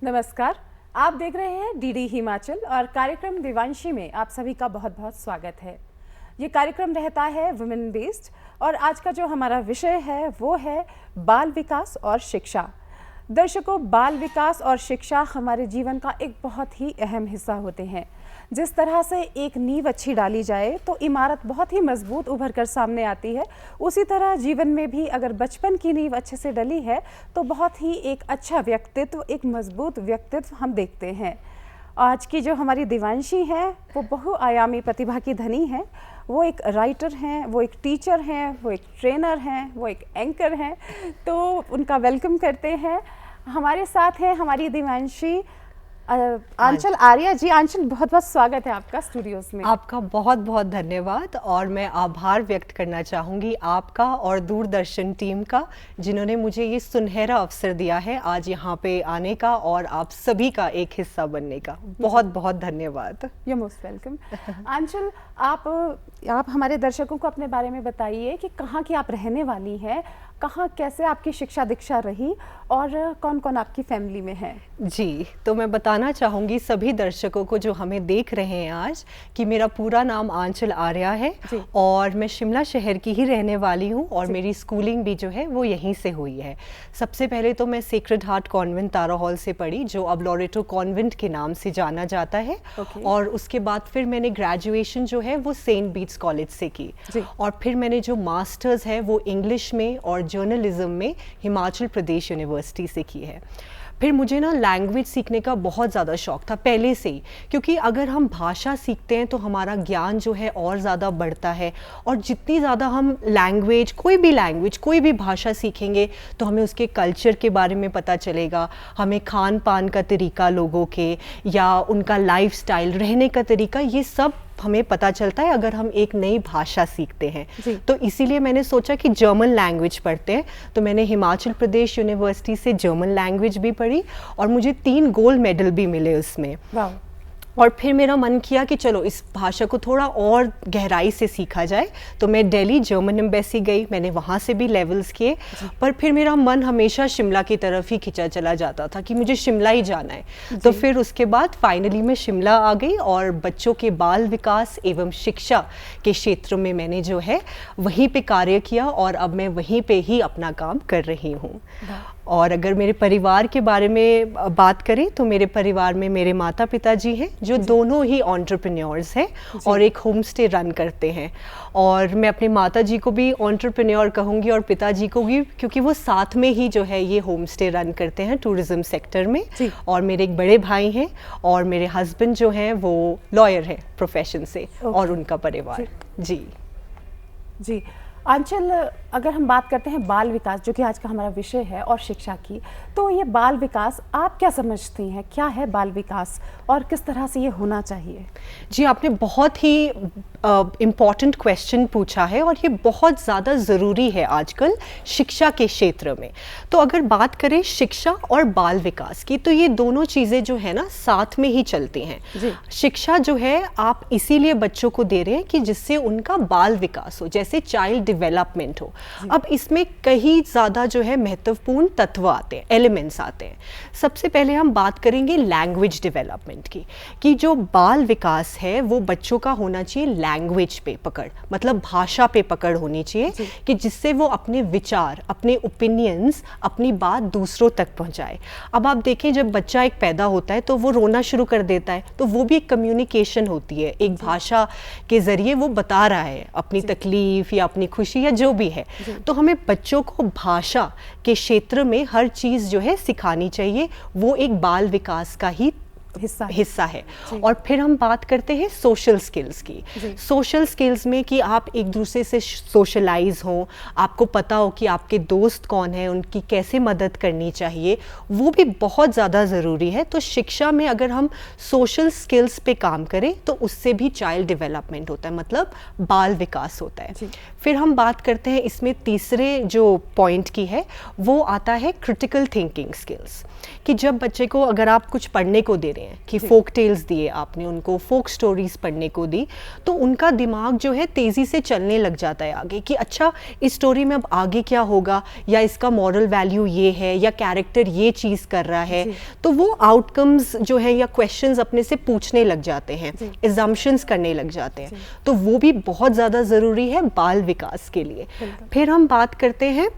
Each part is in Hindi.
नमस्कार, आप देख रहे हैं डीडी हिमाचल और कार्यक्रम दिवांशी में आप सभी का बहुत बहुत स्वागत है। ये कार्यक्रम रहता है वुमेन बेस्ड और आज का जो हमारा विषय है वो है बाल विकास और शिक्षा। दर्शकों, बाल विकास और शिक्षा हमारे जीवन का एक बहुत ही अहम हिस्सा होते हैं। जिस तरह से एक नींव अच्छी डाली जाए तो इमारत बहुत ही मजबूत उभर कर सामने आती है, उसी तरह जीवन में भी अगर बचपन की नींव अच्छे से डली है तो बहुत ही एक अच्छा व्यक्तित्व, एक मजबूत व्यक्तित्व हम देखते हैं। आज की जो हमारी दिवांशी हैं वो बहुआयामी प्रतिभा की धनी हैं। वो एक राइटर हैं, वो एक टीचर हैं, वो एक ट्रेनर हैं, वो एक एंकर हैं। तो उनका वेलकम करते हैं। हमारे साथ हैं हमारी दिवांशी आंचल आर्या जी। आंचल, बहुत बहुत स्वागत है आपका स्टूडियोज में। आपका बहुत बहुत धन्यवाद और मैं आभार व्यक्त करना चाहूँगी आपका और दूरदर्शन टीम का, जिन्होंने मुझे ये सुनहरा अवसर दिया है आज यहाँ पे आने का और आप सभी का एक हिस्सा बनने का। बहुत बहुत धन्यवाद। You most welcome. आंचल, आप हमारे दर्शकों को अपने बारे में बताइए कि कहाँ की आप रहने वाली हैं, कहाँ कैसे आपकी शिक्षा दीक्षा रही और कौन कौन आपकी फैमिली में है। जी, तो मैं बताना चाहूँगी सभी दर्शकों को जो हमें देख रहे हैं आज कि मेरा पूरा नाम आंचल आर्या है और मैं शिमला शहर की ही रहने वाली हूँ और मेरी स्कूलिंग भी जो है वो यहीं से हुई है। सबसे पहले तो मैं सेक्रेड हार्ट कॉन्वेंट तारा हॉल से पढ़ी, जो अब लॉरेटो कॉन्वेंट के नाम से जाना जाता है। और उसके बाद फिर मैंने ग्रेजुएशन जो है वो सेंट बीट्स कॉलेज से की और फिर मैंने जो मास्टर्स है वो इंग्लिश में और जर्नलिज्म में हिमाचल प्रदेश यूनिवर्सिटी से की है। फिर मुझे ना लैंग्वेज सीखने का बहुत ज़्यादा शौक था पहले से ही, क्योंकि अगर हम भाषा सीखते हैं तो हमारा ज्ञान जो है और ज़्यादा बढ़ता है और जितनी ज़्यादा हम लैंग्वेज, कोई भी भाषा सीखेंगे तो हमें उसके कल्चर के बारे में पता चलेगा, हमें खान पान का तरीका लोगों के या उनका लाइफस्टाइल, रहने का तरीका, ये सब हमें पता चलता है अगर हम एक नई भाषा सीखते हैं। तो इसीलिए मैंने सोचा कि जर्मन लैंग्वेज पढ़ते हैं, तो मैंने हिमाचल प्रदेश यूनिवर्सिटी से जर्मन लैंग्वेज भी पढ़ी और मुझे 3 गोल्ड मेडल भी मिले उसमें। और फिर मेरा मन किया कि चलो इस भाषा को थोड़ा और गहराई से सीखा जाए, तो मैं दिल्ली जर्मन एम्बेसी गई, मैंने वहाँ से भी लेवल्स किए। पर फिर मेरा मन हमेशा शिमला की तरफ ही खिंचा चला जाता था कि मुझे शिमला ही जाना है। तो फिर उसके बाद फाइनली मैं शिमला आ गई और बच्चों के बाल विकास एवं शिक्षा के क्षेत्र में मैंने जो है वहीं पे कार्य किया और अब मैं वहीं पे ही अपना काम कर रही हूँ। और अगर मेरे परिवार के बारे में बात करें तो मेरे परिवार में मेरे माता पिता जी हैं जो दोनों ही एंटरप्रेन्योर्स हैं और एक होम स्टे रन करते हैं। और मैं अपने माता जी को भी एंटरप्रेन्योर कहूँगी और पिताजी को भी, क्योंकि वो साथ में ही जो है ये होम स्टे रन करते हैं टूरिज्म सेक्टर में। और मेरे एक बड़े भाई हैं और मेरे हस्बैंड जो हैं वो लॉयर हैं प्रोफेशन से और उनका परिवार। जी आंचल, अगर हम बात करते हैं बाल विकास, जो कि आज का हमारा विषय है, और शिक्षा की, तो ये बाल विकास आप क्या समझती हैं, क्या है बाल विकास और किस तरह से ये होना चाहिए? जी, आपने बहुत ही इम्पॉर्टेंट क्वेश्चन पूछा है और ये बहुत ज़्यादा ज़रूरी है आजकल शिक्षा के क्षेत्र में। तो अगर बात करें शिक्षा और बाल विकास की, तो ये दोनों चीज़ें जो है ना साथ में ही चलती हैं। शिक्षा जो है आप इसीलिए बच्चों को दे रहे हैं कि जिससे उनका बाल विकास हो, जैसे चाइल्ड डेवलपमेंट हो। अब इसमें कई ज़्यादा जो है महत्वपूर्ण तत्व आते हैं, एलिमेंट्स आते हैं। सबसे पहले हम बात करेंगे लैंग्वेज डेवलपमेंट की, कि जो बाल विकास है वो बच्चों का होना चाहिए लैंग्वेज पे पकड़, मतलब भाषा पे पकड़ होनी चाहिए कि जिससे वो अपने विचार, अपने ओपिनियंस, अपनी बात दूसरों तक पहुंचाए। अब आप देखें, जब बच्चा एक पैदा होता है तो वो रोना शुरू कर देता है, तो वो भी एक कम्युनिकेशन होती है, एक भाषा के जरिए वो बता रहा है अपनी तकलीफ या अपनी खुशी या जो भी है। तो हमें बच्चों को भाषा के क्षेत्र में हर चीज़ जो है सिखानी चाहिए, वो एक बाल विकास का ही हिस्सा है। और फिर हम बात करते हैं सोशल स्किल्स की। सोशल स्किल्स में कि आप एक दूसरे से सोशलाइज हो, आपको पता हो कि आपके दोस्त कौन है, उनकी कैसे मदद करनी चाहिए, वो भी बहुत ज़्यादा ज़रूरी है। तो शिक्षा में अगर हम सोशल स्किल्स पे काम करें तो उससे भी चाइल्ड डेवलपमेंट होता है, मतलब बाल विकास होता है। फिर हम बात करते हैं इसमें तीसरे जो पॉइंट की है वो आता है क्रिटिकल थिंकिंग स्किल्स, कि जब बच्चे को अगर आप कुछ पढ़ने को दे रहे हैं हैं कि फोक टेल्स दिए आपने उनको, फोक स्टोरीज पढ़ने को दी, तो उनका दिमाग जो है तेज़ी से चलने लग जाता है आगे कि अच्छा इस स्टोरी में अब आगे क्या होगा, या इसका मॉरल वैल्यू ये है, या कैरेक्टर ये चीज़ कर रहा है। तो वो आउटकम्स जो है या क्वेश्चंस अपने से पूछने लग जाते हैं, एजम्पशंस करने लग जाते हैं। तो वो भी बहुत ज़्यादा ज़रूरी है बाल विकास के लिए। फिर हम बात करते हैं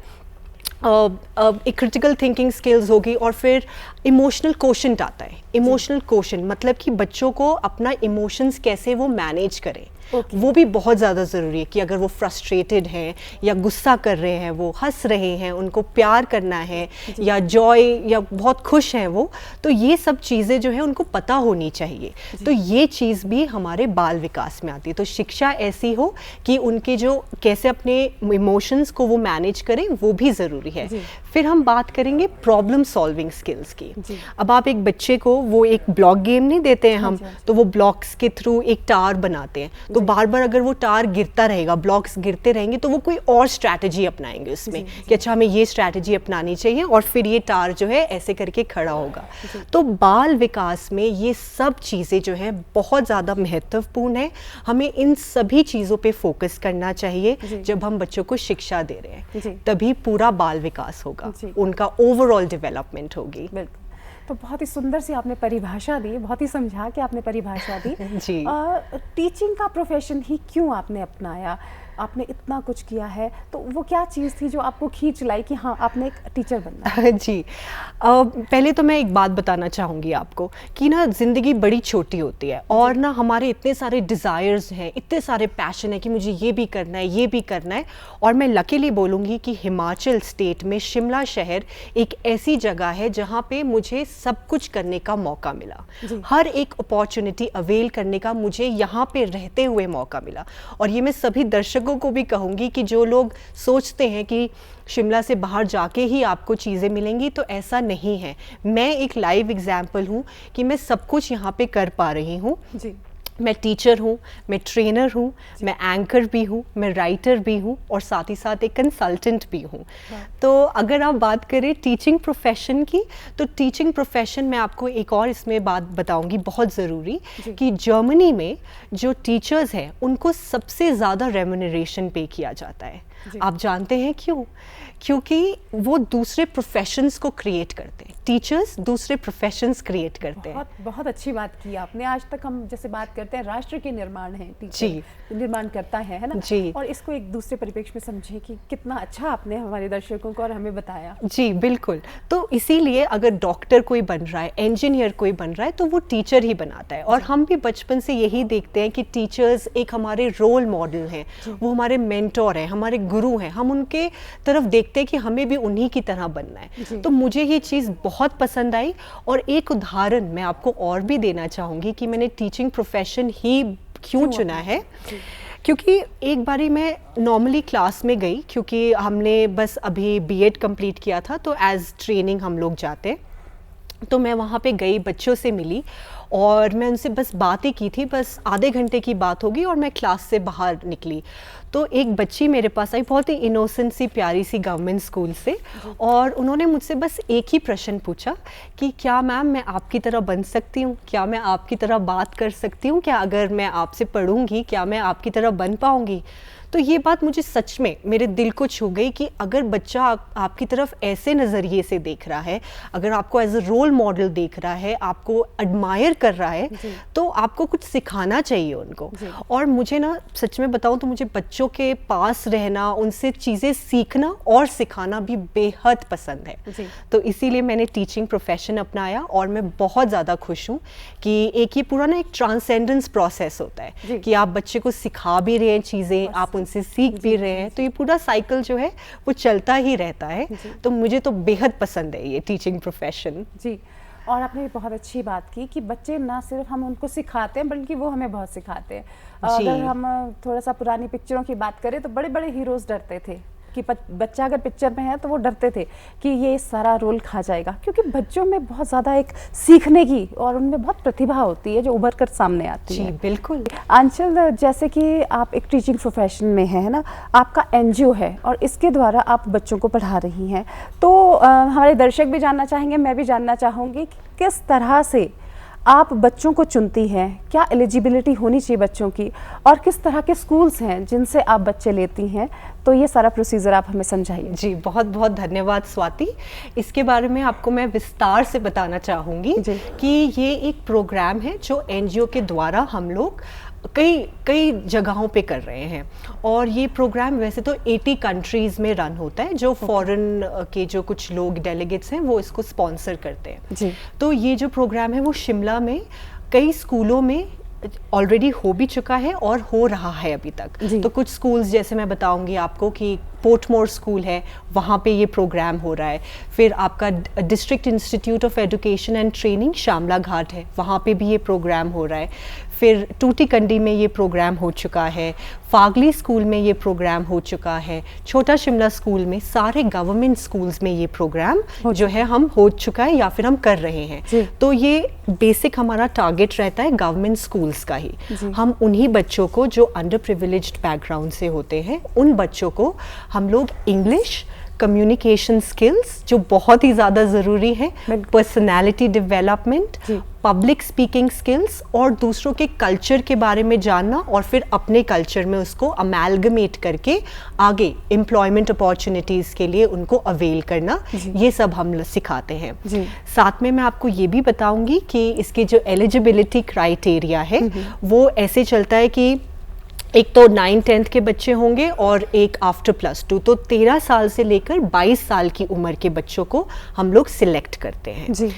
एक क्रिटिकल थिंकिंग स्किल्स होगी, और फिर इमोशनल कोशेंट आता है। इमोशनल कोशेंट मतलब कि बच्चों को अपना इमोशंस कैसे वो मैनेज करें, वो भी बहुत ज़्यादा ज़रूरी है कि अगर वो फ्रस्ट्रेटेड हैं या गुस्सा कर रहे हैं, वो हंस रहे हैं, उनको प्यार करना है, या जॉय या बहुत खुश हैं वो, तो ये सब चीज़ें जो है उनको पता होनी चाहिए। तो ये चीज़ भी हमारे बाल विकास में आती है। तो शिक्षा ऐसी हो कि उनके जो कैसे अपने इमोशंस को वो मैनेज करें, वो भी ज़रूरी है। फिर हम बात करेंगे प्रॉब्लम सॉल्विंग स्किल्स की। अब आप एक बच्चे को वो एक ब्लॉक गेम नहीं देते हैं हम, तो वो ब्लॉक्स के थ्रू एक टावर बनाते हैं, तो बार बार अगर वो टावर गिरता रहेगा, ब्लॉक्स गिरते रहेंगे, तो वो कोई और स्ट्रैटेजी अपनाएंगे उसमें कि अच्छा हमें ये स्ट्रैटेजी अपनानी चाहिए, और फिर ये टावर जो है ऐसे करके खड़ा होगा। तो बाल विकास में ये सब चीज़ें जो हैं बहुत ज़्यादा महत्वपूर्ण है। हमें इन सभी चीज़ों पे फोकस करना चाहिए जब हम बच्चों को शिक्षा दे रहे हैं, तभी पूरा बाल विकास होगा, उनका ओवरऑल डेवलपमेंट होगी। तो बहुत ही सुंदर सी आपने परिभाषा दी, बहुत ही समझा के आपने परिभाषा दी। जी। टीचिंग का प्रोफेशन ही क्यों आपने अपनाया? आपने इतना कुछ किया है, तो वो क्या चीज़ थी जो आपको खींच लाई कि हाँ आपने एक टीचर बनना है? जी, पहले तो मैं एक बात बताना चाहूँगी आपको कि ना ज़िंदगी बड़ी छोटी होती है, और ना हमारे इतने सारे डिज़ायर्स हैं, इतने सारे पैशन है कि मुझे ये भी करना है, ये भी करना है। और मैं लकीली बोलूँगी कि हिमाचल स्टेट में शिमला शहर एक ऐसी जगह है जहाँ पे मुझे सब कुछ करने का मौका मिला। हर एक अपॉर्चुनिटी अवेल करने का मुझे यहाँ पे रहते हुए मौका मिला। और ये मैं सभी दर्शकों को भी कहूँगी कि जो लोग सोचते हैं कि शिमला से बाहर जाके ही आपको चीज़ें मिलेंगी, तो ऐसा नहीं है। मैं एक लाइव एग्जाम्पल हूँ कि मैं सब कुछ यहाँ पे कर पा रही हूँ। मैं टीचर हूँ, मैं ट्रेनर हूँ, मैं एंकर भी हूँ, मैं राइटर भी हूँ, और साथ ही साथ एक कंसल्टेंट भी हूँ। तो अगर आप बात करें टीचिंग प्रोफेशन की, तो टीचिंग प्रोफेशन में आपको एक और इसमें बात बताऊँगी बहुत ज़रूरी, कि जर्मनी में जो टीचर्स हैं उनको सबसे ज़्यादा रेम्यूनरेशन पे किया जाता है। आप जानते हैं क्यों? क्योंकि वो दूसरे प्रोफेशंस को क्रिएट करते हैं। टीचर्स दूसरे प्रोफेशंस क्रिएट करते हैं। बहुत अच्छी बात की आपने। आज तक हम जैसे बात करते हैं राष्ट्र के निर्माण है, टीचर निर्माण करता है ना जी। और इसको एक दूसरे परिप्रेक्ष्य में समझे कि कितना अच्छा आपने हमारे दर्शकों को और हमें बताया। जी बिल्कुल। तो इसीलिए अगर डॉक्टर कोई बन रहा है, इंजीनियर कोई बन रहा है, तो वो टीचर ही बनाता है। और हम भी बचपन से यही देखते हैं कि टीचर्स एक हमारे रोल मॉडल हैं, वो हमारे मेंटोर हैं, हमारे गुरु हैं। हम उनके तरफ देखते हैं कि हमें भी उन्हीं की तरह बनना है। तो मुझे ये चीज़ बहुत पसंद आई। और एक उदाहरण मैं आपको और भी देना चाहूँगी कि मैंने टीचिंग प्रोफेशन ही क्यों चुना है। क्योंकि एक बारी मैं नॉर्मली क्लास में गई, क्योंकि हमने बस अभी बीएड कंप्लीट किया था, तो एज ट्रेनिंग हम लोग जाते। तो मैं वहाँ पे गई, बच्चों से मिली, और मैं उनसे बस बातें की थी। बस आधे घंटे की बात होगी और मैं क्लास से बाहर निकली। तो एक बच्ची मेरे पास आई, बहुत ही इनोसेंट सी प्यारी सी गवर्नमेंट स्कूल से, और उन्होंने मुझसे बस एक ही प्रश्न पूछा कि क्या मैम मैं आपकी तरह बन सकती हूँ? क्या मैं आपकी तरह बात कर सकती हूँ? क्या अगर मैं आपसे पढ़ूंगी क्या मैं आपकी तरह बन पाऊँगी? तो ये बात मुझे सच में मेरे दिल को छू गई कि अगर बच्चा आपकी तरफ ऐसे नज़रिए से देख रहा है, अगर आपको एज अ रोल मॉडल देख रहा है, आपको एडमायर कर रहा है, तो आपको कुछ सिखाना चाहिए उनको। और मुझे ना सच में बताऊं तो मुझे बच्चों के पास रहना, उनसे चीज़ें सीखना और सिखाना भी बेहद पसंद है। तो इसीलिए मैंने टीचिंग प्रोफेशन अपनाया, और मैं बहुत ज़्यादा खुश हूँ कि एक ये पूरा ना एक ट्रांसेंडेंस प्रोसेस होता है कि आप बच्चे को सिखा भी रहे हैं चीज़ें, आप उनसे सीख भी रहे हैं, तो ये पूरा साइकिल जो है वो चलता ही रहता है। तो मुझे तो बेहद पसंद है ये टीचिंग प्रोफेशन। जी, और आपने बहुत अच्छी बात की कि बच्चे ना सिर्फ हम उनको सिखाते हैं बल्कि वो हमें बहुत सिखाते हैं। अगर हम थोड़ा सा पुरानी पिक्चरों की बात करें तो बड़े बड़े हीरोज डरते थे कि बच्चा अगर पिक्चर में है तो वो डरते थे कि ये सारा रोल खा जाएगा, क्योंकि बच्चों में बहुत ज़्यादा एक सीखने की और उनमें बहुत प्रतिभा होती है जो उभर कर सामने आती है। जी बिल्कुल। आंचल, जैसे कि आप एक टीचिंग प्रोफेशन में है ना, आपका एनजीओ है और इसके द्वारा आप बच्चों को पढ़ा रही हैं, तो हमारे दर्शक भी जानना चाहेंगे, मैं भी जानना चाहूँगी कि किस तरह से आप बच्चों को चुनती हैं, क्या एलिजिबिलिटी होनी चाहिए बच्चों की, और किस तरह के स्कूल्स हैं जिनसे आप बच्चे लेती हैं, तो ये सारा प्रोसीजर आप हमें समझाइए। जी, बहुत बहुत धन्यवाद स्वाति। इसके बारे में आपको मैं विस्तार से बताना चाहूँगी कि ये एक प्रोग्राम है जो एनजीओ के द्वारा हम लोग कई जगहों पे कर रहे हैं, और ये प्रोग्राम वैसे तो 80 कंट्रीज़ में रन होता है। जो फॉरेन के जो कुछ लोग डेलीगेट्स हैं वो इसको स्पॉन्सर करते हैं जी। तो ये जो प्रोग्राम है वो शिमला में कई स्कूलों में ऑलरेडी हो भी चुका है और हो रहा है अभी तक। तो कुछ स्कूल्स जैसे मैं बताऊंगी आपको कि पोर्टमोर स्कूल है, वहाँ पे ये प्रोग्राम हो रहा है। फिर आपका district institute of education and training Shamla Ghat है, वहाँ पे भी ये प्रोग्राम हो रहा है। फिर टूटीकंडी में ये प्रोग्राम हो चुका है, फागली स्कूल में ये प्रोग्राम हो चुका है, छोटा शिमला स्कूल में, सारे गवर्नमेंट स्कूल्स में ये प्रोग्राम जो है हम हो चुका है या फिर हम कर रहे हैं। तो ये बेसिक हमारा टारगेट रहता है गवर्नमेंट स्कूल्स का ही। हम उन्हीं बच्चों को जो अंडर प्रिविलेज्ड बैकग्राउंड से होते हैं, उन बच्चों को हम लोग इंग्लिश, कम्युनिकेशन स्किल्स जो बहुत ही ज़्यादा ज़रूरी है, personality development, public speaking skills और दूसरों के कल्चर के बारे में जानना, और फिर अपने कल्चर में उसको अमेलगमेट करके आगे एम्प्लॉयमेंट अपॉर्चुनिटीज़ के लिए उनको अवेल करना, ये सब हम सिखाते हैं। साथ में मैं आपको ये भी बताऊंगी कि इसके जो एलिजिबिलिटी क्राइटेरिया है वो ऐसे चलता है कि एक तो 9th-10th के बच्चे होंगे और एक आफ्टर +2, तो 13 साल से लेकर 22 साल की उम्र के बच्चों को हम लोग सिलेक्ट करते हैं जी।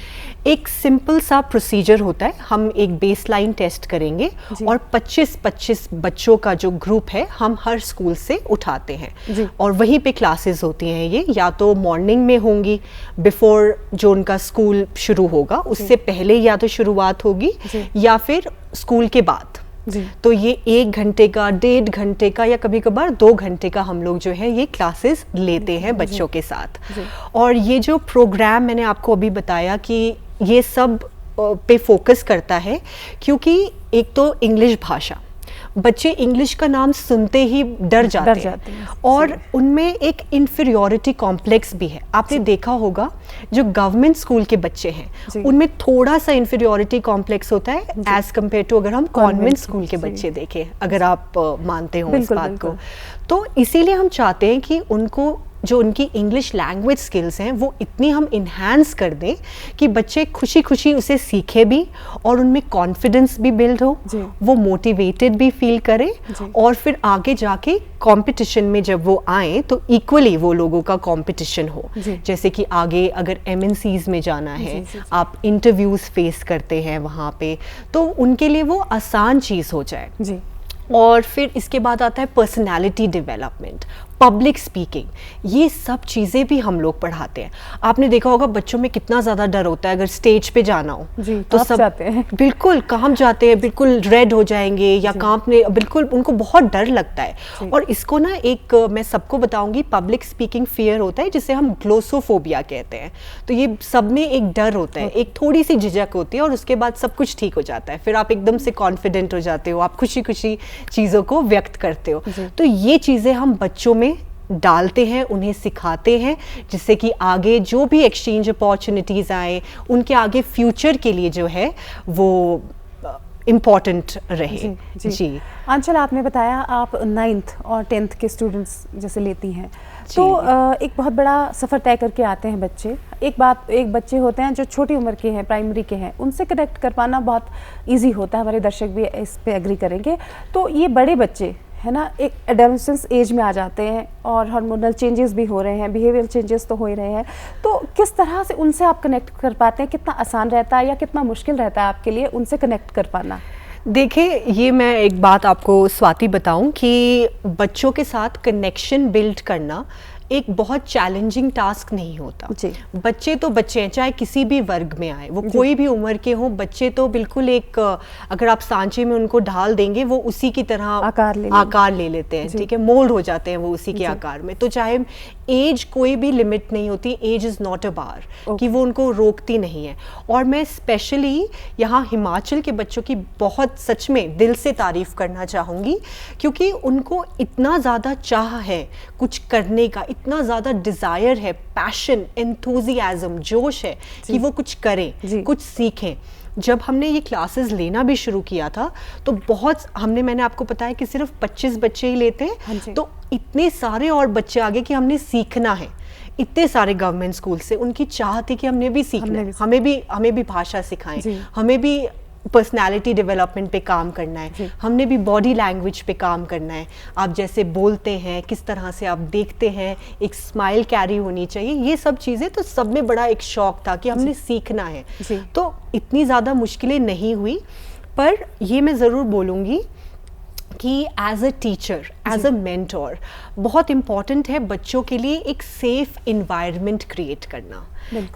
एक सिंपल सा प्रोसीजर होता है, हम एक बेसलाइन टेस्ट करेंगे और 25-25 बच्चों का जो ग्रुप है हम हर स्कूल से उठाते हैं और वहीं पे क्लासेस होती हैं। ये या तो मॉर्निंग में होंगी, बिफोर जो उनका स्कूल शुरू होगा उससे पहले या तो शुरुआत होगी, या फिर स्कूल के बाद। तो ये 1 घंटे का, 1.5 घंटे का, या कभी कभार 2 घंटे का हम लोग जो है ये क्लासेस लेते हैं बच्चों के साथ। और ये जो प्रोग्राम मैंने आपको अभी बताया कि ये सब पे फोकस करता है, क्योंकि एक तो इंग्लिश भाषा, बच्चे इंग्लिश का नाम सुनते ही डर जाते हैं और उनमें एक इन्फीरियोरिटी कॉम्प्लेक्स भी है। आपने देखा होगा जो गवर्नमेंट स्कूल के बच्चे हैं उनमें थोड़ा सा इन्फीरियोरिटी कॉम्प्लेक्स होता है एज कम्पेयर टू अगर हम कॉन्वेंट स्कूल के बच्चे देखें, अगर आप मानते हो इस बात को। तो इसीलिए हम चाहते हैं कि उनको जो उनकी इंग्लिश लैंग्वेज स्किल्स हैं वो इतनी हम इन्हांस कर दें कि बच्चे खुशी खुशी उसे सीखे भी और उनमें कॉन्फिडेंस भी बिल्ड हो, वो मोटिवेटेड भी फील करें, और फिर आगे जाके कंपटीशन में जब वो आए तो इक्वली वो लोगों का कंपटीशन हो। जैसे कि आगे अगर MNCs में जाना है, आप इंटरव्यूज फेस करते हैं वहाँ पे, तो उनके लिए वो आसान चीज़ हो जाए। और फिर इसके बाद आता है पर्सनालिटी डेवलपमेंट, पब्लिक स्पीकिंग, ये सब चीज़ें भी हम लोग पढ़ाते हैं। आपने देखा होगा बच्चों में कितना ज़्यादा डर होता है अगर स्टेज पे जाना हो तो सब जाते हैं, बिल्कुल कांप जाते हैं, बिल्कुल रेड हो जाएंगे या कांपने, बिल्कुल उनको बहुत डर लगता है। और इसको ना एक मैं सबको बताऊंगी, पब्लिक स्पीकिंग फियर होता है जिसे हम ग्लोसोफोबिया कहते हैं। तो ये सब में एक डर होता है, एक थोड़ी सी झिझक होती है और उसके बाद सब कुछ ठीक हो जाता है, फिर आप एकदम से कॉन्फिडेंट हो जाते हो, आप खुशी खुशी चीज़ों को व्यक्त करते हो। तो ये चीज़ें हम बच्चों में डालते हैं, उन्हें सिखाते हैं, जिससे कि आगे जो भी एक्सचेंज अपॉर्चुनिटीज़ आए उनके आगे फ्यूचर के लिए जो है वो इम्पॉर्टेंट रहे। जी आंचल, आपने बताया आप 9th और 10th के स्टूडेंट्स जैसे लेती हैं, तो एक बहुत बड़ा सफ़र तय करके आते हैं बच्चे। एक बच्चे होते हैं जो छोटी उम्र के हैं, प्राइमरी के हैं, उनसे कनेक्ट कर पाना बहुत इजी होता है, हमारे दर्शक भी इस पे एग्री करेंगे। तो ये बड़े बच्चे है ना, एक एडोलेसेंस एज में आ जाते हैं और हार्मोनल चेंजेस भी हो रहे हैं, बिहेवियर चेंजेस तो हो ही रहे हैं, तो किस तरह से उनसे आप कनेक्ट कर पाते हैं? कितना आसान रहता है या कितना मुश्किल रहता है आपके लिए उनसे कनेक्ट कर पाना? देखिए, ये मैं एक बात आपको स्वाति बताऊं कि बच्चों के साथ कनेक्शन बिल्ड करना एक बहुत चैलेंजिंग टास्क नहीं होता। बच्चे तो बच्चे हैं, चाहे किसी भी वर्ग में आए, वो कोई भी उम्र के हों, बच्चे तो बिल्कुल एक, अगर आप सांचे में उनको ढाल देंगे वो उसी की तरह आकार ले लेते हैं, ठीक है, मोल्ड हो जाते हैं वो उसी के आकार में। तो चाहे एज कोई भी लिमिट नहीं होती, एज इज़ नॉट अ बार कि वो उनको रोकती नहीं है। और मैं स्पेशली यहाँ हिमाचल के बच्चों की बहुत सच में दिल से तारीफ़ करना चाहूँगी, क्योंकि उनको इतना ज़्यादा चाह है कुछ करने का, इतना ज़्यादा डिज़ायर है, पैशन, एंथुजियाज्म, जोश है कि वो कुछ करें, कुछ सीखें। जब हमने ये क्लासेस लेना भी शुरू किया था तो मैंने आपको बताया कि सिर्फ 25 बच्चे ही लेते हैं, तो इतने सारे और बच्चे आगे कि हमने सीखना है। इतने सारे गवर्नमेंट स्कूल से उनकी चाह थी कि हमने भी सीखना है, हमें भी भाषा सिखाएं, हमें भी पर्सनालिटी डेवलपमेंट पे काम करना है, हमने भी बॉडी लैंग्वेज पे काम करना है, आप जैसे बोलते हैं, किस तरह से आप देखते हैं, एक स्माइल कैरी होनी चाहिए, ये सब चीज़ें। तो सब में बड़ा एक शौक था कि हमने सीखना है। तो इतनी ज़्यादा मुश्किलें नहीं हुई, पर ये मैं ज़रूर बोलूँगी कि as a teacher, as a mentor, बहुत इम्पॉर्टेंट है बच्चों के लिए एक सेफ इन्वायरमेंट क्रिएट करना,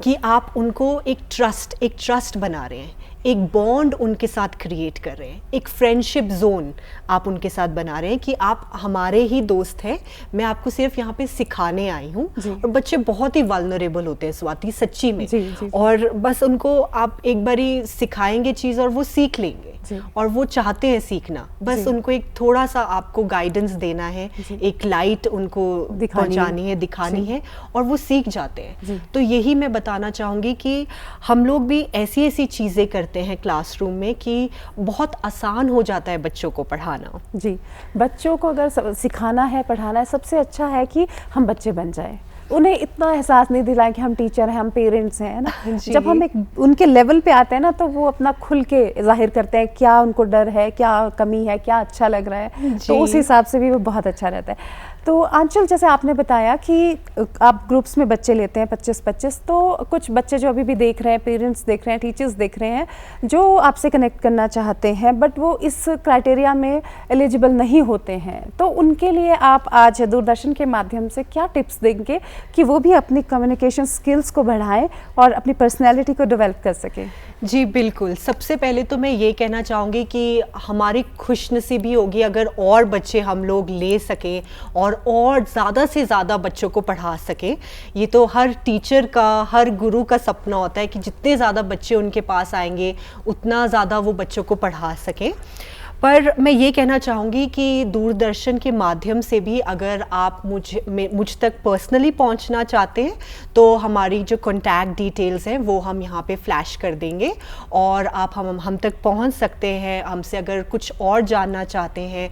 कि आप उनको एक ट्रस्ट बना रहे हैं, एक बॉन्ड उनके साथ क्रिएट कर रहे हैं, एक फ्रेंडशिप जोन आप उनके साथ बना रहे हैं कि आप हमारे ही दोस्त हैं, मैं आपको सिर्फ यहाँ पे सिखाने आई हूँ। और बच्चे बहुत ही वल्नरेबल होते हैं स्वाति, सच्ची में। और बस उनको आप एक बारी सिखाएंगे चीज़ और वो सीख लेंगे, और वो चाहते हैं सीखना, बस उनको एक थोड़ा सा आपको गाइडेंस देना है, एक लाइट उनको पहुंचानी है, दिखानी है, और वो सीख जाते हैं। तो यही मैं बताना चाहूँगी कि हम लोग भी ऐसी ऐसी चीज़ें करते हैं क्लासरूम में कि बहुत आसान हो जाता है बच्चों को पढ़ाना। जी, बच्चों को अगर सिखाना है, पढ़ाना है, सबसे अच्छा है कि हम बच्चे बन जाएं, उन्हें इतना एहसास नहीं दिलाएं कि हम टीचर हैं, हम पेरेंट्स हैं, है ना। जब हम एक उनके लेवल पे आते हैं ना, तो वो अपना खुल के जाहिर करते हैं क्या उनको डर है, क्या कमी है, क्या अच्छा लग रहा है, तो उस हिसाब से भी वो बहुत अच्छा रहता है। तो आंचल, जैसे आपने बताया कि आप ग्रुप्स में बच्चे लेते हैं 25-25, तो कुछ बच्चे जो अभी भी देख रहे हैं, पेरेंट्स देख रहे हैं, टीचर्स देख रहे हैं, जो आपसे कनेक्ट करना चाहते हैं बट वो इस क्राइटेरिया में एलिजिबल नहीं होते हैं, तो उनके लिए आप आज दूरदर्शन के माध्यम से क्या टिप्स देंगे कि वो भी अपनी कम्युनिकेशन स्किल्स को बढ़ाएं और अपनी पर्सनैलिटी को डेवलप कर सकें? जी बिल्कुल, सबसे पहले तो मैं ये कहना चाहूँगी कि हमारी खुशनसीबी होगी अगर और बच्चे हम लोग ले सकें और ज़्यादा से ज़्यादा बच्चों को पढ़ा सकें। ये तो हर टीचर का, हर गुरु का सपना होता है कि जितने ज़्यादा बच्चे उनके पास आएंगे उतना ज़्यादा वो बच्चों को पढ़ा सकें। पर मैं ये कहना चाहूँगी कि दूरदर्शन के माध्यम से भी अगर आप मुझ तक पर्सनली पहुँचना चाहते हैं तो हमारी जो कॉन्टैक्ट डिटेल्स हैं वो हम यहाँ पे फ्लैश कर देंगे, और आप हम तक पहुँच सकते हैं। हमसे अगर कुछ और जानना चाहते हैं,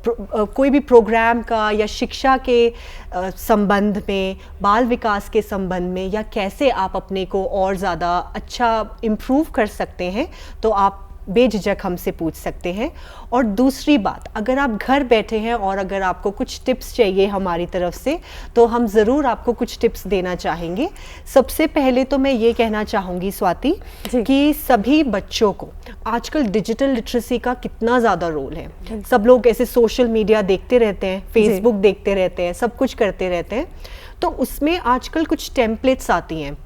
कोई भी प्रोग्राम का या शिक्षा के संबंध में, बाल विकास के संबंध में, या कैसे आप अपने को और ज़्यादा अच्छा इम्प्रूव कर सकते हैं, तो आप बेझिझक हमसे पूछ सकते हैं। और दूसरी बात, अगर आप घर बैठे हैं और अगर आपको कुछ टिप्स चाहिए हमारी तरफ से, तो हम ज़रूर आपको कुछ टिप्स देना चाहेंगे। सबसे पहले तो मैं ये कहना चाहूँगी स्वाति कि सभी बच्चों को आजकल डिजिटल लिटरेसी का कितना ज़्यादा रोल है। सब लोग ऐसे सोशल मीडिया देखते रहते हैं, फेसबुक देखते रहते हैं, सब कुछ करते रहते हैं, तो उसमें आजकल कुछ टेम्पलेट्स आती हैं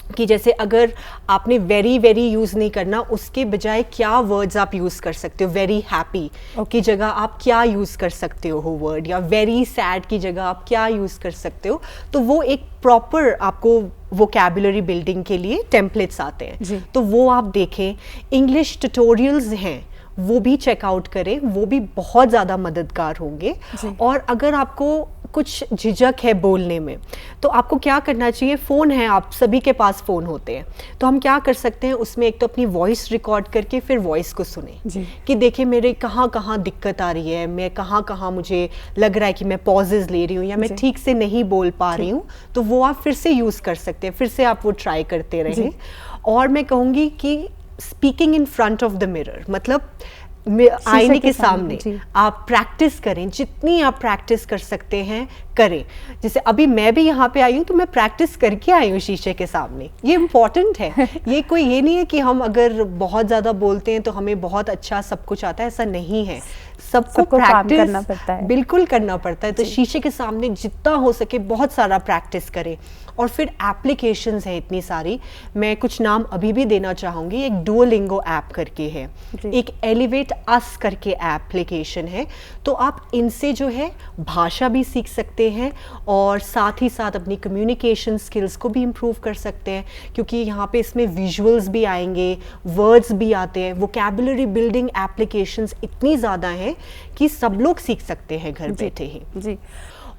कि जैसे अगर आपने वेरी वेरी यूज़ नहीं करना, उसके बजाय क्या वर्ड्स आप यूज़ कर सकते हो। वेरी हैप्पी की जगह आप क्या यूज़ कर सकते हो वर्ड, या वेरी सैड की जगह आप क्या यूज़ कर सकते हो। तो वो एक प्रॉपर आपको वोकैबुलरी बिल्डिंग के लिए टेम्पलेट्स आते हैं, तो वो आप देखें। इंग्लिश ट्यूटोरियल्स हैं, वो भी चेकआउट करें, वो भी बहुत ज़्यादा मददगार होंगे। और अगर आपको कुछ झिझक है बोलने में, तो आपको क्या करना चाहिए, फ़ोन है, आप सभी के पास फ़ोन होते हैं, तो हम क्या कर सकते हैं उसमें एक तो अपनी वॉइस रिकॉर्ड करके फिर वॉइस को सुने कि देखें मेरे कहाँ कहाँ दिक्कत आ रही है, मैं कहाँ कहाँ मुझे लग रहा है कि मैं पॉजेज़ ले रही हूँ या मैं ठीक से नहीं बोल पा रही हूँ, तो वो आप फिर से यूज़ कर सकते हैं, फिर से आप वो ट्राई करते रहें। और मैं कहूँगी कि speaking in front of the mirror, मतलब आईने के सामने आप प्रैक्टिस करें, जितनी आप प्रैक्टिस कर सकते हैं करें। जैसे अभी मैं भी यहाँ पे आई हूँ तो मैं प्रैक्टिस करके आई हूँ शीशे के सामने, ये इम्पॉर्टेंट है। ये नहीं है कि हम अगर बहुत ज़्यादा बोलते हैं तो हमें बहुत अच्छा सब कुछ आता है, ऐसा नहीं है। सबको प्रैक्टिस करना पड़ता है, बिल्कुल करना पड़ता है। तो शीशे के सामने जितना हो सके बहुत सारा प्रैक्टिस करें। और फिर एप्लीकेशंस हैं इतनी सारी, मैं कुछ नाम अभी भी देना चाहूँगी। एक डुओलिंगो ऐप करके है, एक एलिवेट अस करके एप्लीकेशन है, तो आप इनसे जो है भाषा भी सीख सकते हैं और साथ ही साथ अपनी कम्युनिकेशन स्किल्स को भी इम्प्रूव कर सकते हैं, क्योंकि यहाँ पे इसमें विजुअल्स भी आएंगे, वर्ड्स भी आते हैं। वोकैबुलरी बिल्डिंग एप्लीकेशंस इतनी ज़्यादा हैं कि सब लोग सीख सकते हैं घर बैठे ही।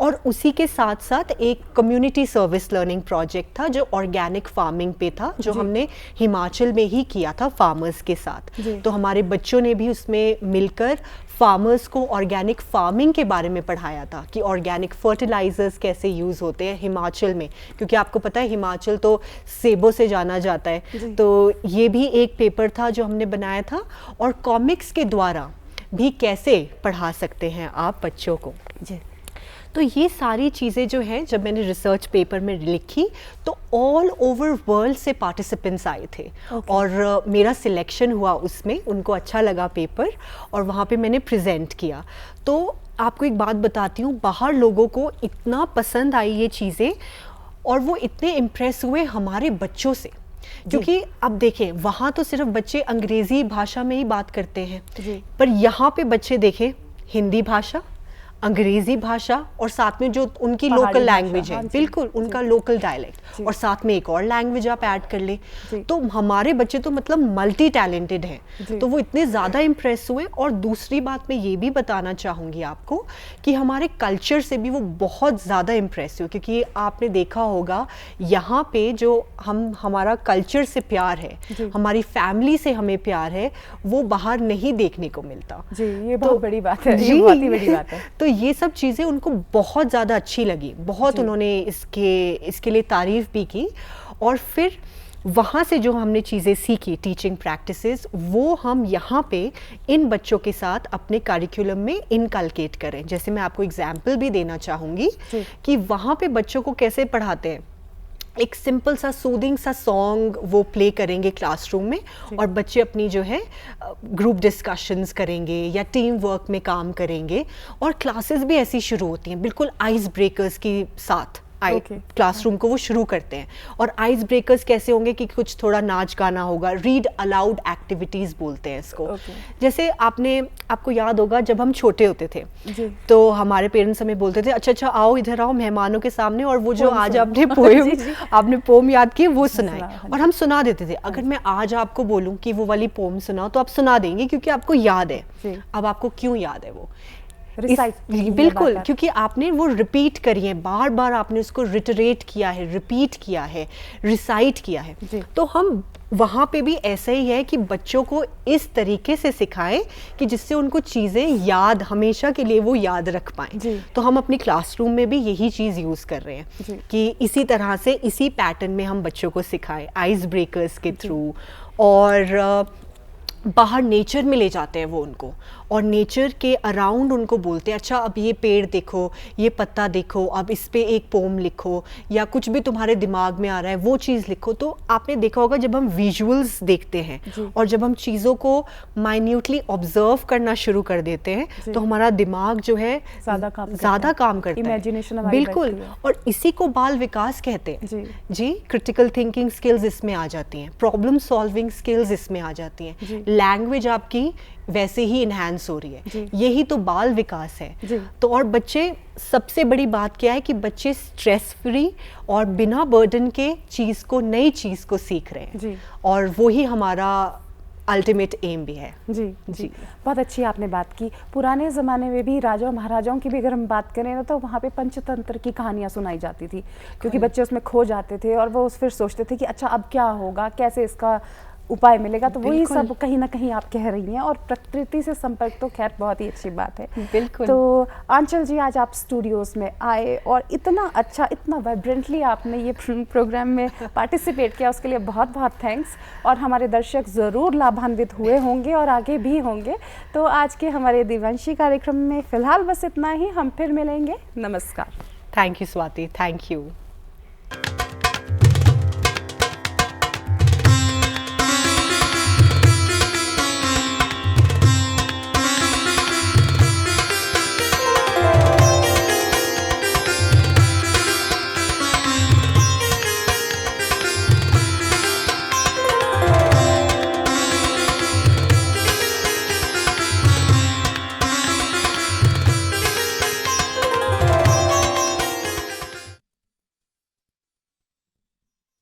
और उसी के साथ साथ एक कम्युनिटी सर्विस लर्निंग प्रोजेक्ट था जो ऑर्गेनिक फार्मिंग पे था, जो हमने हिमाचल में ही किया था फार्मर्स के साथ। तो हमारे बच्चों ने भी उसमें मिलकर फार्मर्स को ऑर्गेनिक फार्मिंग के बारे में पढ़ाया था कि ऑर्गेनिक फर्टिलाइजर्स कैसे यूज़ होते हैं हिमाचल में, क्योंकि आपको पता है हिमाचल तो सेबों से जाना जाता है। तो ये भी एक पेपर था जो हमने बनाया था, और कॉमिक्स के द्वारा भी कैसे पढ़ा सकते हैं आप बच्चों को जी। तो ये सारी चीज़ें जो हैं जब मैंने रिसर्च पेपर में लिखी तो ऑल ओवर वर्ल्ड से पार्टिसिपेंट्स आए थे। और मेरा सिलेक्शन हुआ उसमें, उनको अच्छा लगा पेपर और वहाँ पे मैंने प्रेजेंट किया। तो आपको एक बात बताती हूँ, बाहर लोगों को इतना पसंद आई ये चीज़ें और वो इतने इम्प्रेस हुए हमारे बच्चों से, क्योंकि अब देखें वहाँ तो सिर्फ बच्चे अंग्रेज़ी भाषा में ही बात करते हैं, पर यहाँ पे बच्चे देखें हिंदी भाषा, अंग्रेजी भाषा और साथ में जो उनकी लोकल लैंग्वेज है, बिल्कुल उनका लोकल डायलेक्ट, और साथ में एक और लैंग्वेज आप ऐड कर ले, तो हमारे बच्चे तो मतलब मल्टी टैलेंटेड हैं। तो वो इतने ज़्यादा इम्प्रेस हुए। और दूसरी बात मैं ये भी बताना चाहूँगी आपको कि हमारे कल्चर से भी वो बहुत ज़्यादा इम्प्रेस हुए, क्योंकि आपने देखा होगा यहाँ पे जो हमारा कल्चर से प्यार है, हमारी फैमिली से हमें प्यार है, वो बाहर नहीं देखने को मिलता जी। ये बहुत बड़ी बात है, ये बहुत ही बड़ी बात है। तो ये सब चीज़ें उनको बहुत ज़्यादा अच्छी लगी, बहुत उन्होंने इसके लिए तारीफ़ भी की। और फिर वहाँ से जो हमने चीज़ें सीखी, टीचिंग प्रैक्टिसेस, वो हम यहाँ पे इन बच्चों के साथ अपने करिकुलम में इनकलकेट करें। जैसे मैं आपको एग्जाम्पल भी देना चाहूँगी कि वहाँ पे बच्चों को कैसे पढ़ाते हैं। एक सिंपल सा सूदिंग सा सॉन्ग वो प्ले करेंगे क्लासरूम में, और बच्चे अपनी जो है ग्रुप डिस्कशंस करेंगे या टीम वर्क में काम करेंगे। और क्लासेस भी ऐसी शुरू होती हैं बिल्कुल आइस ब्रेकर्स के साथ। क्लासरूम को वो शुरू करते हैं। और आइस ब्रेकर्स कैसे होंगे कि कुछ थोड़ा नाच गाना होगा, रीड अलाउड एक्टिविटीज़ बोलते हैं इसको। जैसे आपको याद होगा जब हम छोटे होते थे तो हमारे पेरेंट्स हमें बोलते थे अच्छा अच्छा आओ इधर आओ मेहमानों के सामने, और वो जो आज आपने पोम याद की वो सुनाए, और हम सुना देते थे। अगर मैं आज आपको बोलूँ कि वो वाली पोम सुनाओ तो आप सुना देंगे, क्योंकि आपको याद है। अब आपको क्यों याद है वो? बिल्कुल, क्योंकि आपने वो रिपीट करी है, बार बार आपने उसको रिटरेट किया है, रिपीट किया है, रिसाइट किया है। तो हम वहाँ पे भी ऐसा ही है कि बच्चों को इस तरीके से सिखाएं कि जिससे उनको चीज़ें याद, हमेशा के लिए वो याद रख पाएं। तो हम अपनी क्लासरूम में भी यही चीज़ यूज़ कर रहे हैं कि इसी तरह से, इसी पैटर्न में हम बच्चों को सिखाएं, आइस ब्रेकर्स के थ्रू। और बाहर नेचर में ले जाते हैं वो उनको, और नेचर के अराउंड उनको बोलते हैं अच्छा अब ये पेड़ देखो, ये पत्ता देखो, अब इस पे एक पोम लिखो, या कुछ भी तुम्हारे दिमाग में आ रहा है वो चीज़ लिखो। तो आपने देखा होगा जब हम विजुअल्स देखते हैं और जब हम चीज़ों को माइन्यूटली ऑब्जर्व करना शुरू कर देते हैं तो हमारा दिमाग जो है ज़्यादा काम करता है, इमेजिनेशन बिल्कुल। और इसी को बाल विकास कहते हैं जी। क्रिटिकल थिंकिंग स्किल्स इसमें आ जाती हैं, प्रॉब्लम सॉल्विंग स्किल्स इसमें आ जाती हैं, लैंग्वेज आपकी वैसे ही इन्हांस हो रही है। यही तो बाल विकास है। तो और बच्चे, सबसे बड़ी बात क्या है कि बच्चे स्ट्रेस फ्री और बिना बर्डन के चीज़ को, नई चीज़ को सीख रहे हैं, और वही हमारा अल्टीमेट एम भी है। जी बहुत अच्छी आपने बात की। पुराने ज़माने में भी राजाओं महाराजाओं की भी अगर हम बात करें ना तो वहाँ पे पंचतंत्र की कहानियाँ सुनाई जाती थी, क्योंकि बच्चे उसमें खो जाते थे और वो फिर सोचते थे कि अच्छा अब क्या होगा, कैसे इसका उपाय मिलेगा। तो वही सब कहीं ना कहीं आप कह रही हैं, और प्रकृति से संपर्क तो खैर बहुत ही अच्छी बात है। बिल्कुल। तो आंचल जी आज आप स्टूडियोज़ में आए और इतना अच्छा, इतना वाइब्रेंटली आपने ये प्रोग्राम में पार्टिसिपेट किया, उसके लिए बहुत बहुत थैंक्स। और हमारे दर्शक ज़रूर लाभान्वित हुए होंगे और आगे भी होंगे। तो आज के हमारे दिवांशी कार्यक्रम में फ़िलहाल बस इतना ही, हम फिर मिलेंगे। नमस्कार। Thank you Swati, thank you.